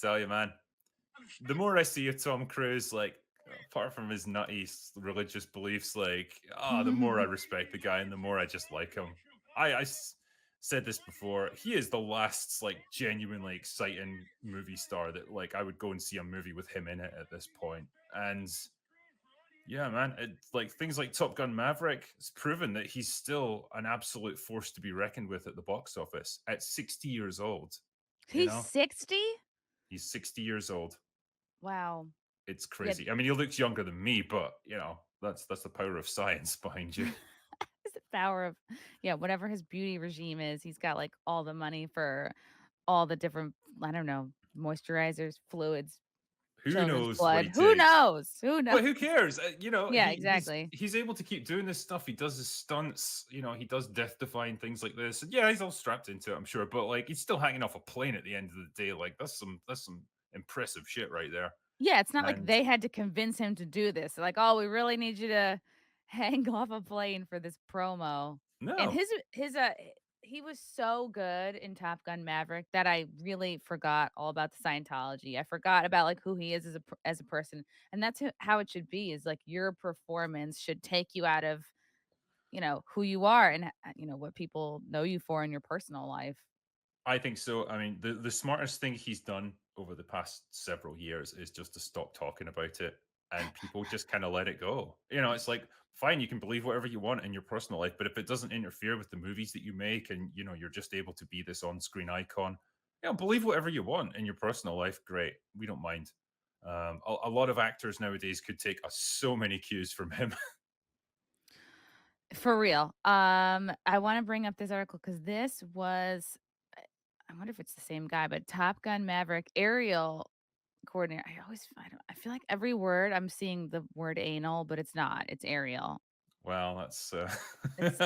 Tell you, man, the more I see of Tom Cruise, like apart from his nutty religious beliefs, like the more I respect the guy and the more I just like him. I said this before. He is the last like genuinely exciting movie star that like I would go and see a movie with him in it at this point. And yeah, man, like things like Top Gun Maverick, it's proven that he's still an absolute force to be reckoned with at the box office at 60 years old. You He's know, 60? he's 60 years old. Wow. It's Yeah. crazy. I mean, he looks younger than me, but that's the power of science behind you. It's the power of, yeah, whatever his beauty regime is. He's got like all the money for all the different, I don't know, moisturizers, fluids, Who children's knows what blood. he Who takes? knows? Who knows? But who cares? Yeah, He's exactly. he's able to keep doing this stuff. He does his stunts. He does death-defying things like this. And yeah, he's all strapped into it, I'm sure. But like, he's still hanging off a plane at the end of the day. Like, that's some impressive shit right there. Yeah, it's not like And they had to convince him to do this. Like, "Oh, we really need you to hang off a plane for this promo." And no, he was so good in Top Gun Maverick that I really forgot all about the Scientology. I forgot about, like, who he is as a person, and that's how it should be, is, like, your performance should take you out of, who you are and, what people know you for in your personal life. I think so. I mean, the smartest thing he's done over the past several years is just to stop talking about it and people just kind of let it go. It's like fine, you can believe whatever you want in your personal life, but if it doesn't interfere with the movies that you make and you're just able to be this on-screen icon, believe whatever you want in your personal life, great. We don't mind. A lot of actors nowadays could take so many cues from him. For real. I wanna bring up this article because this was I wonder if it's the same guy, but Top Gun Maverick aerial coordinator. I feel like every word I'm seeing the word anal, but it's not. It's aerial. Well, that's It's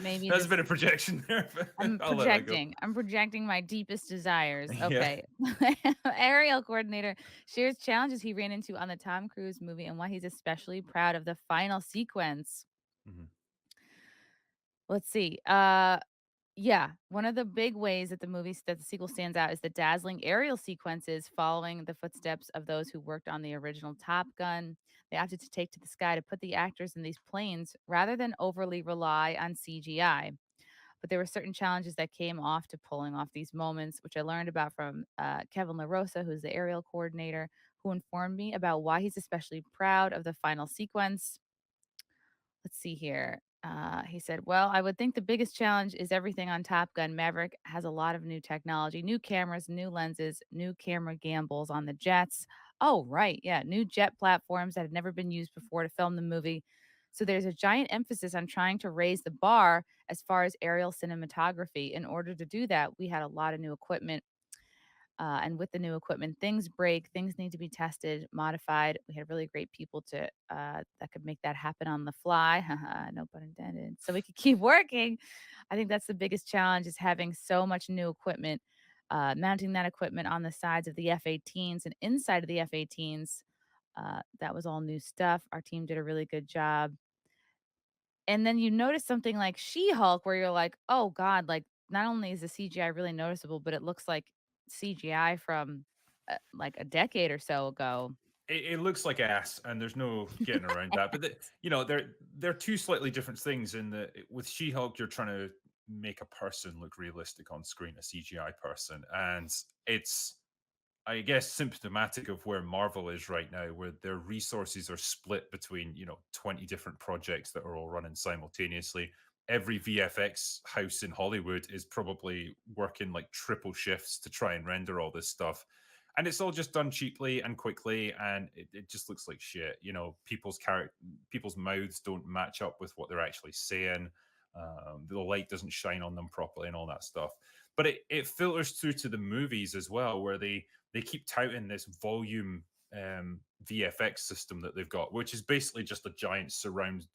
maybe that's a just bit of projection there, but I'm I'll let that go. projecting. I'm projecting my deepest desires. Yeah. Okay. Aerial coordinator shares challenges he ran into on the Tom Cruise movie and why he's especially proud of the final sequence. Mhm. Let's see. Yeah, one of the big ways that the sequel stands out is the dazzling aerial sequences following the footsteps of those who worked on the original Top Gun. They opted to take to the sky to put the actors in these planes rather than overly rely on CGI. But there were certain challenges that came off to pulling off these moments, which I learned about from Kevin LaRosa, who's the aerial coordinator, who informed me about why he's especially proud of the final sequence. Let's see here. He said, "Well, I would think the biggest challenge is everything on Top Gun. Maverick has a lot of new technology, new cameras, new lenses, new camera gambles on the jets. Oh, right. Yeah. New jet platforms that had never been used before to film the movie. So there's a giant emphasis on trying to raise the bar as far as aerial cinematography. In order to do that, we had a lot of new equipment and with the new equipment, things break, things need to be tested, modified. We had really great people that could make that happen on the fly. No pun intended. So we could keep working. I think that's the biggest challenge is having so much new equipment, mounting that equipment on the sides of the F-18s and inside of the F-18s. That was all new stuff. Our team did a really good job. And then you notice something like She-Hulk where you're like, "Oh god, like not only is the CGI really noticeable, but it looks like CGI from like a decade or so ago." It looks like ass, and there's no getting around that. But they're two slightly different things. In the with She-Hulk, you're trying to make a person look realistic on screen, a CGI person, and it's I guess symptomatic of where Marvel is right now, where their resources are split between 20 different projects that are all running simultaneously. Every VFX house in Hollywood is probably working like triple shifts to try and render all this stuff. And it's all just done cheaply and quickly, and it just looks like shit. People's mouths don't match up with what they're actually saying. The light doesn't shine on them properly, and all that stuff. But it filters through to the movies as well, where they keep touting this volume VFX system that they've got, which is basically just a giant surround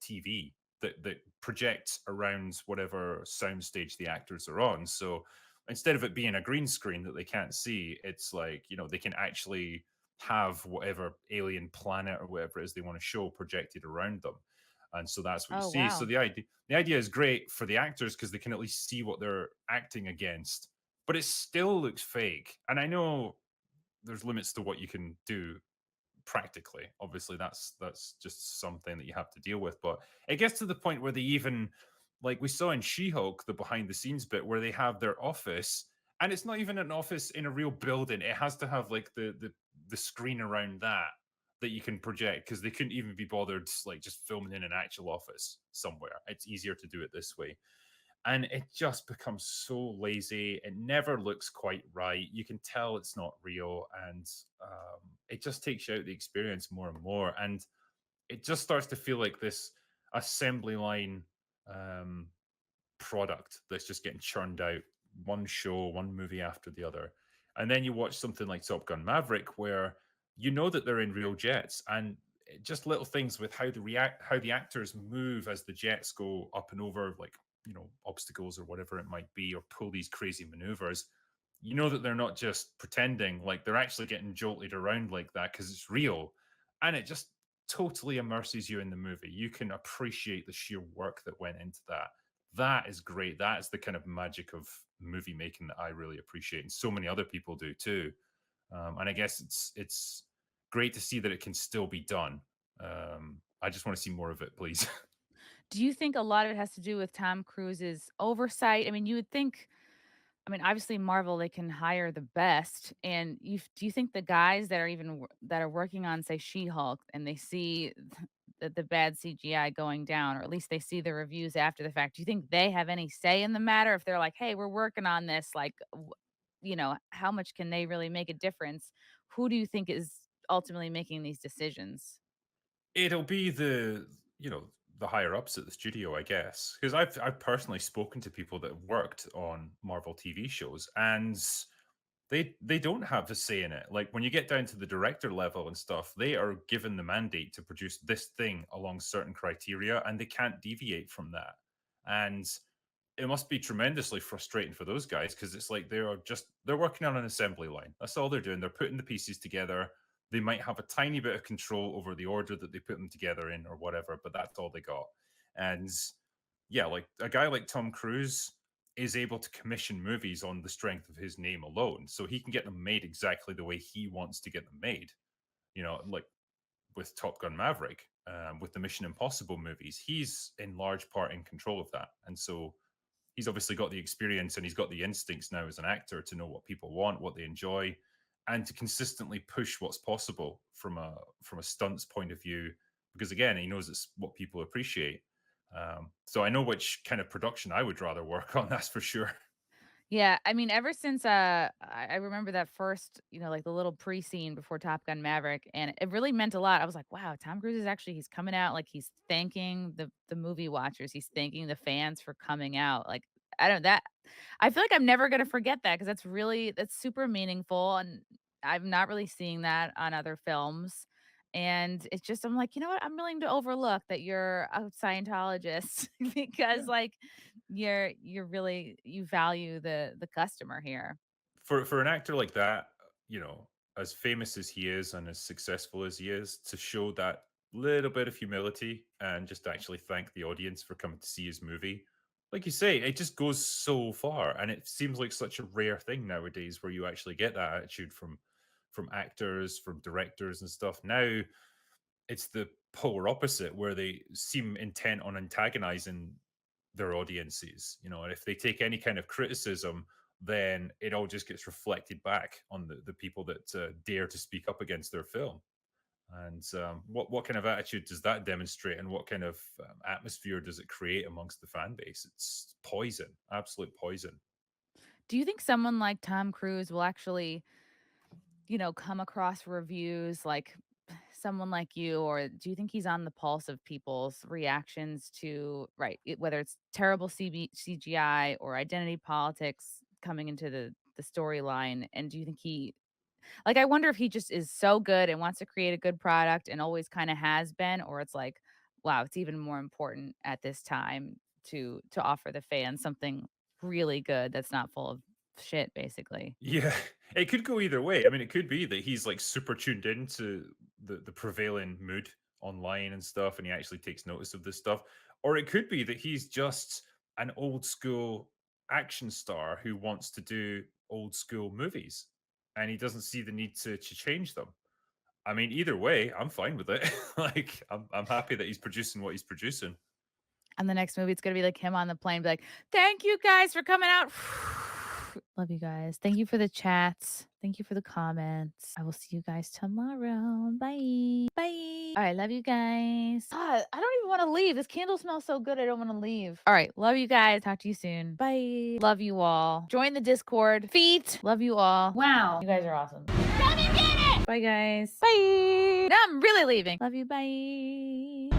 TV that projects around whatever soundstage the actors are on. So instead of it being a green screen that they can't see, it's like they can actually have whatever alien planet or whatever it is they want to show projected around them. And so that's what you Oh, see. So wow. the idea is great for the actors because they can at least see what they're acting against. but it still looks fake. And I know there's limits to what you can do practically. Obviously, that's just something that you have to deal with. But it gets to the point where they even, like we saw in She-Hulk, the behind the scenes bit where they have their office, and it's not even an office in a real building. It has to have like the screen around that you can project, because they couldn't even be bothered like just filming in an actual office somewhere. It's easier to do it this way, and it just becomes so lazy. It never looks quite right. You can tell it's not real, and it just takes you out the experience more and more. And it just starts to feel like this assembly line um, product that's just getting churned out, one show, one movie after the other. And then you watch something like Top Gun Maverick, where you know that they're in real jets, and just little things with how how the actors move as the jets go up and over, like, obstacles or whatever it might be, or pull these crazy maneuvers. You know that they're not just pretending, like they're actually getting jolted around like that because it's real. And it just totally immerses you in the movie. You can appreciate the sheer work that went into that. That is great. That is the kind of magic of movie making that I really appreciate, and so many other people do too. And I guess it's great to see that it can still be done. I just want to see more of it, please. Do you think a lot of it has to do with Tom Cruise's oversight? I mean, you would think, I mean, obviously Marvel, they can hire the best, and do you think the guys that are that are working on, say, She-Hulk, and they see the bad CGI going down, or at least they see the reviews after the fact, do you think they have any say in the matter? If they're like, "Hey, we're working on this," like, how much can they really make a difference? Who do you think is ultimately making these decisions? It'll be the higher ups at the studio, I guess, because I've personally spoken to people that have worked on Marvel TV shows, and they don't have a say in it. Like when you get down to the director level and stuff, they are given the mandate to produce this thing along certain criteria, and they can't deviate from that. And it must be tremendously frustrating for those guys, because it's like they're working on an assembly line. That's all they're doing. They're putting the pieces together. They might have a tiny bit of control over the order that they put them together in or whatever, but that's all they got. And yeah, like a guy like Tom Cruise is able to commission movies on the strength of his name alone. So he can get them made exactly the way he wants to get them made. Like with Top Gun Maverick, with the Mission Impossible movies, he's in large part in control of that. And so he's obviously got the experience, and he's got the instincts now as an actor to know what people want, what they enjoy, and to consistently push what's possible from a stunts point of view, because again, he knows it's what people appreciate. So I know which kind of production I would rather work on, that's for sure. Yeah, I mean, ever since, I remember that first, like, the little pre-scene before Top Gun Maverick, and it really meant a lot. I was like, "Wow, Tom Cruise is actually he's coming out, like, he's thanking the movie watchers, he's thanking the fans for coming out." Like, I don't that I feel like I'm never gonna forget that, because that's super meaningful, and I'm not really seeing that on other films, and it's just I'm like, "You know what? I'm willing to overlook that you're a Scientologist," because, Yeah. like, you're really you value the customer here. For an actor like that, as famous as he is and as successful as he is, to show that little bit of humility and just actually thank the audience for coming to see his movie, like you say, it just goes so far, and it seems like such a rare thing nowadays where you actually get that attitude from actors, from directors and stuff. Now it's the polar opposite, where they seem intent on antagonizing their audiences, and if they take any kind of criticism, then it all just gets reflected back on the people that dare to speak up against their film. And what kind of attitude does that demonstrate, and what kind of atmosphere does it create amongst the fan base? It's poison, absolute poison. Do you think someone like Tom Cruise will actually, come across reviews like someone like you, or do you think he's on the pulse of people's reactions to, right, whether it's terrible CGI or identity politics coming into the storyline, and do you think I wonder if he just is so good and wants to create a good product and always kinda has been, or it's like, wow, it's even more important at this time to offer the fans something really good that's not full of shit, basically. Yeah, it could go either way. I mean, it could be that he's like super tuned into the prevailing mood online and stuff, and he actually takes notice of this stuff. Or it could be that he's just an old school action star who wants to do old school movies, and he doesn't see the need to change them. I mean, either way, I'm fine with it. Like, I'm happy that he's producing what he's producing. And the next movie, it's gonna be like him on the plane, be like, "Thank you guys for coming out. Love you guys. Thank you for the chats. Thank you for the comments. I will see you guys tomorrow. Bye. Bye. All right, love you guys. God, I don't even want to leave. This candle smells so good. I don't want to leave. All right, love you guys. Talk to you soon. Bye. Love you all. Join the Discord. Feet. Love you all. Wow, you guys are awesome. Love you, get it. Bye, guys. Bye. Now I'm really leaving. Love you. Bye.